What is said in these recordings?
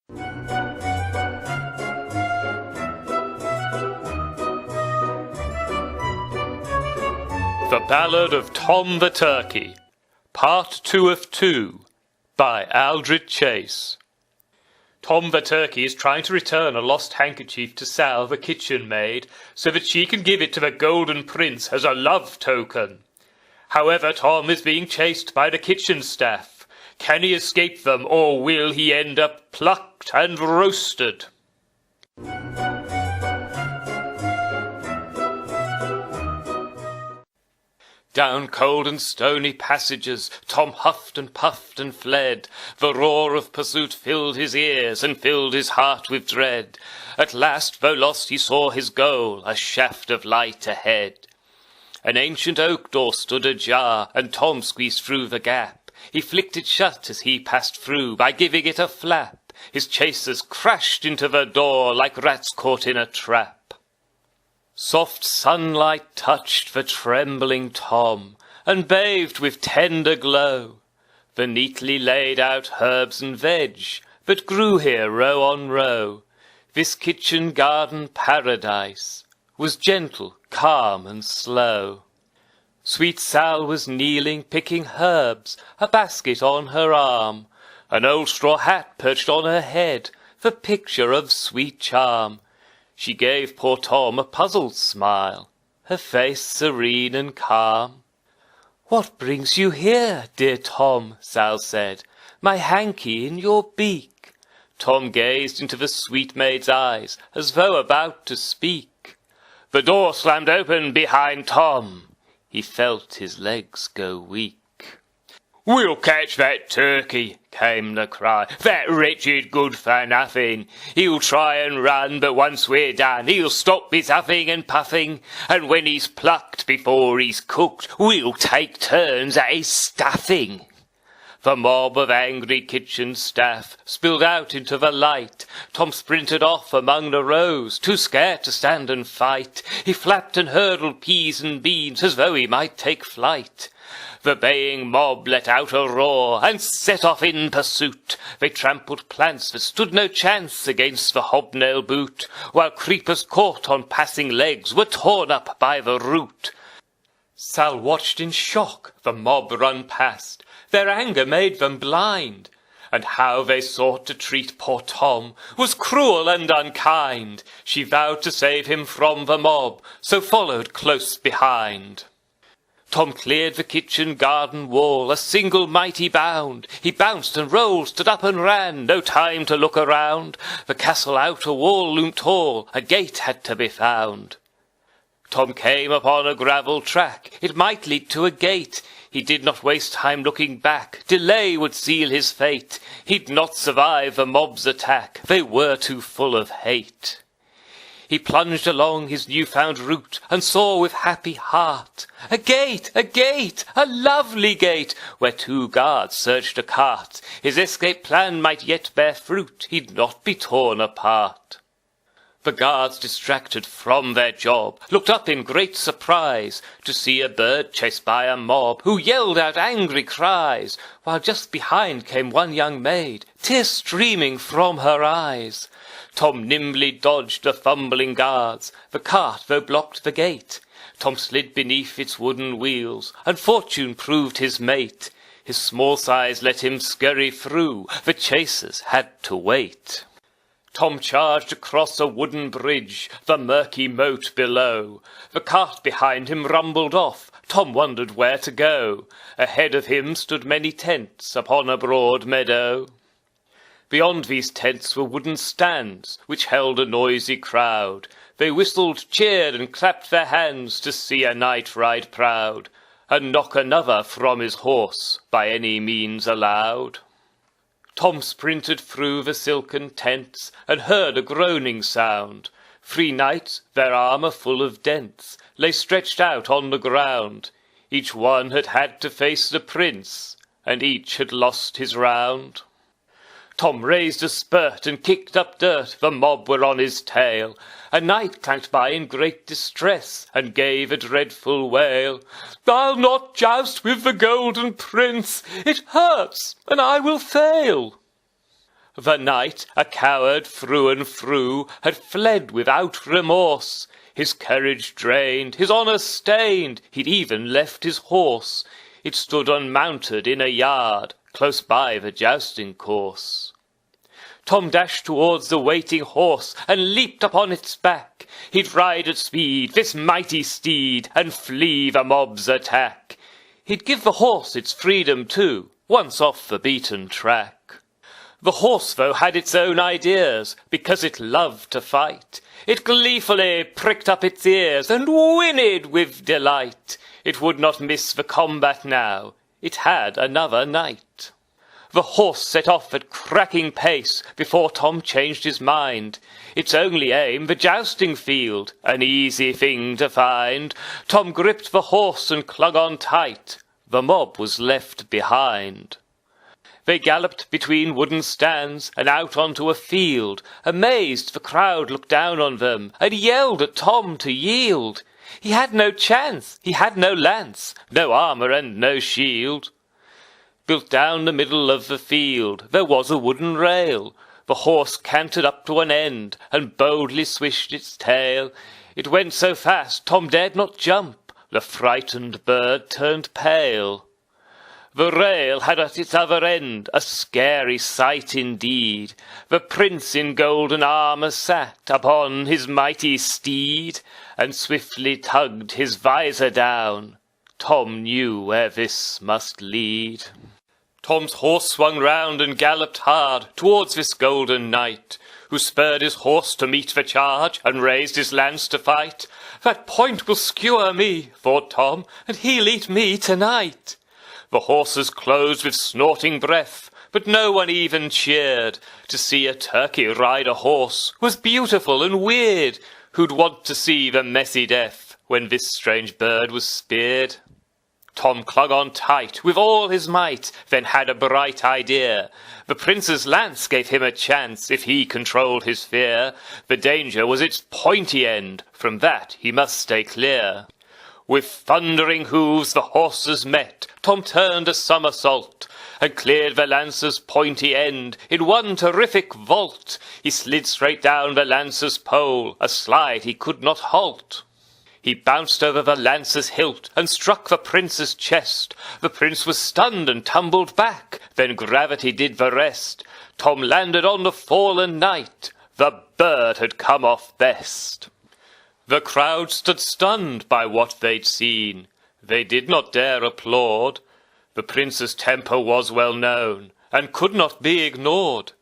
The Ballad of Tom the Turkey, Part 2 of 2, by Aldred Chase. Tom the Turkey is trying to return a lost handkerchief to Sal, the kitchen maid, so that she can give it to the Golden Prince as a love token. However, Tom is being chased by the kitchen staff. Can he escape them, or will he end up plucked and roasted? Down cold and stony passages Tom huffed and puffed and fled. The roar of pursuit filled his ears and filled his heart with dread. At last, though lost, he saw his goal, a shaft of light ahead. An ancient oak door stood ajar, and Tom squeezed through the gap. He flicked it shut as he passed through by giving it a flap. His chasers crashed into the door like rats caught in a trap. Soft sunlight touched the trembling Tom, and bathed with tender glow the neatly laid out herbs and veg that grew here row on row. This kitchen garden paradise was gentle, calm, and slow. Sweet Sal was kneeling, picking herbs, a basket on her arm, an old straw hat perched on her head, the picture of sweet charm. She gave poor Tom a puzzled smile, her face serene and calm. "What brings you here, dear Tom?" Sal said, "my hanky in your beak." Tom gazed into the sweet maid's eyes, as though about to speak. The door slammed open behind Tom. He felt his legs go weak. "We'll catch that turkey," came the cry, "that wretched good-for-nothing. He'll try and run, but once we're done, he'll stop his huffing and puffing, and when he's plucked before he's cooked, we'll take turns at his stuffing." The mob of angry kitchen staff spilled out into the light. Tom sprinted off among the rows, too scared to stand and fight. He flapped and hurdled peas and beans as though he might take flight. The baying mob let out a roar and set off in pursuit. They trampled plants that stood no chance against the hobnail boot, while creepers caught on passing legs were torn up by the root. Sal watched in shock the mob run past. Their anger made them blind, and how they sought to treat poor Tom was cruel and unkind. She vowed to save him from the mob, so followed close behind. Tom cleared the kitchen garden wall, a single mighty bound. He bounced and rolled, stood up and ran, no time to look around. The castle outer wall loomed tall, a gate had to be found. Tom came upon a gravel track, it might lead to a gate. He did not waste time looking back, delay would seal his fate. He'd not survive the mob's attack, they were too full of hate. He plunged along his new-found route, and saw with happy heart a gate, a lovely gate, where 2 guards searched a cart. His escape plan might yet bear fruit, he'd not be torn apart. The guards, distracted from their job, looked up in great surprise to see a bird chased by a mob, who yelled out angry cries, while just behind came one young maid, tears streaming from her eyes. Tom nimbly dodged the fumbling guards, the cart though blocked the gate. Tom slid beneath its wooden wheels, and fortune proved his mate. His small size let him scurry through, the chasers had to wait. Tom charged across a wooden bridge, the murky moat below. The cart behind him rumbled off, Tom wondered where to go. Ahead of him stood many tents upon a broad meadow. Beyond these tents were wooden stands, which held a noisy crowd. They whistled, cheered, and clapped their hands to see a knight ride proud, and knock another from his horse by any means allowed. Tom sprinted through the silken tents, and heard a groaning sound. 3 knights, their armour full of dents, lay stretched out on the ground. Each one had had to face the prince, and each had lost his round. Tom raised a spurt and kicked up dirt, the mob were on his tail. A knight clanked by in great distress, and gave a dreadful wail. "I'll not joust with the Golden Prince, it hurts, and I will fail." The knight, a coward through and through, had fled without remorse. His courage drained, his honour stained, he'd even left his horse. It stood unmounted in a yard, close by the jousting course. Tom dashed towards the waiting horse, and leaped upon its back. He'd ride at speed, this mighty steed, and flee the mob's attack. He'd give the horse its freedom too, once off the beaten track. The horse, though, had its own ideas, because it loved to fight. It gleefully pricked up its ears, and whinnied with delight. It would not miss the combat now, it had another night. The horse set off at cracking pace, before Tom changed his mind. Its only aim, the jousting field, an easy thing to find. Tom gripped the horse and clung on tight, the mob was left behind. They galloped between wooden stands, and out onto a field. Amazed, the crowd looked down on them, and yelled at Tom to yield. He had no chance, he had no lance, no armour and no shield. Built down the middle of the field, there was a wooden rail. The horse cantered up to an end, and boldly swished its tail. It went so fast, Tom dared not jump, the frightened bird turned pale. The rail had at its other end a scary sight indeed. The prince in golden armour sat upon his mighty steed, and swiftly tugged his visor down. Tom knew where this must lead. Tom's horse swung round and galloped hard towards this golden knight, who spurred his horse to meet the charge, and raised his lance to fight. That point will skewer me, thought Tom, and he'll eat me tonight. The horses closed with snorting breath, but no one even cheered. To see a turkey ride a horse was beautiful and weird. Who'd want to see the messy death when this strange bird was speared? Tom clung on tight with all his might, then had a bright idea. The prince's lance gave him a chance if he controlled his fear. The danger was its pointy end, from that he must stay clear. With thundering hooves the horses met. Tom turned a somersault, and cleared the lance's pointy end in one terrific vault. He slid straight down the lance's pole, a slide he could not halt. He bounced over the lance's hilt, and struck the prince's chest. The prince was stunned and tumbled back, then gravity did the rest. Tom landed on the fallen knight, the bird had come off best. The crowd stood stunned by what they'd seen. They did not dare applaud. The prince's temper was well known, and could not be ignored.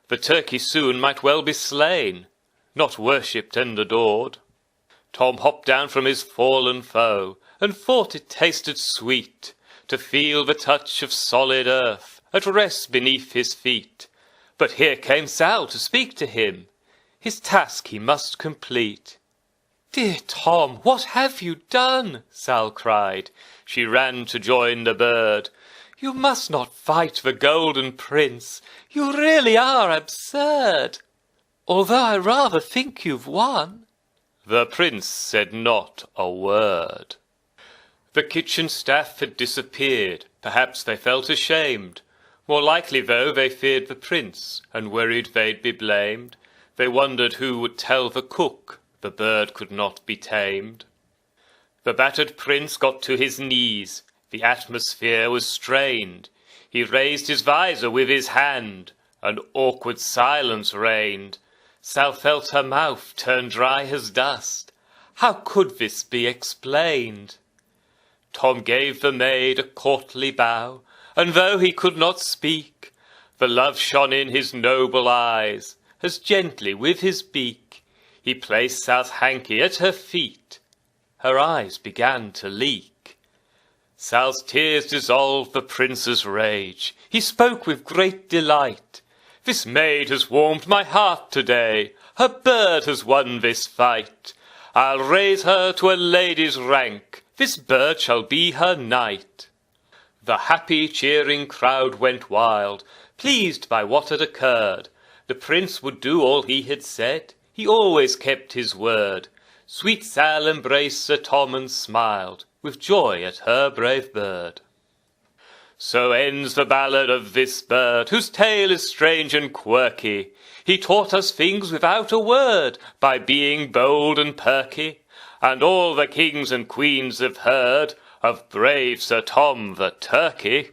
The turkey soon might well be slain, not worshipped and adored. Tom hopped down from his fallen foe, and thought it tasted sweet to feel the touch of solid earth at rest beneath his feet. But here came Sal to speak to him. His task he must complete. "Dear Tom, what have you done?" Sal cried. She ran to join the bird. "You must not fight the golden prince. You really are absurd. Although I rather think you've won." The prince said not a word. The kitchen staff had disappeared. Perhaps they felt ashamed. More likely, though, they feared the prince, and worried they'd be blamed. They wondered who would tell the cook the bird could not be tamed. The battered prince got to his knees. The atmosphere was strained. He raised his visor with his hand. An awkward silence reigned. Sal felt her mouth turn dry as dust. How could this be explained? Tom gave the maid a courtly bow, and though he could not speak, the love shone in his noble eyes, as gently with his beak he placed Sal's hanky at her feet. Her eyes began to leak. Sal's tears dissolved the prince's rage. He spoke with great delight. "This maid has warmed my heart today. Her bird has won this fight. I'll raise her to a lady's rank. This bird shall be her knight." The happy, cheering crowd went wild, pleased by what had occurred. The prince would do all he had said. He always kept his word. Sweet Sal embraced Sir Tom and smiled with joy at her brave bird. So ends the ballad of this bird, whose tale is strange and quirky. He taught us things without a word, by being bold and perky. And all the kings and queens have heard of brave Sir Tom the Turkey.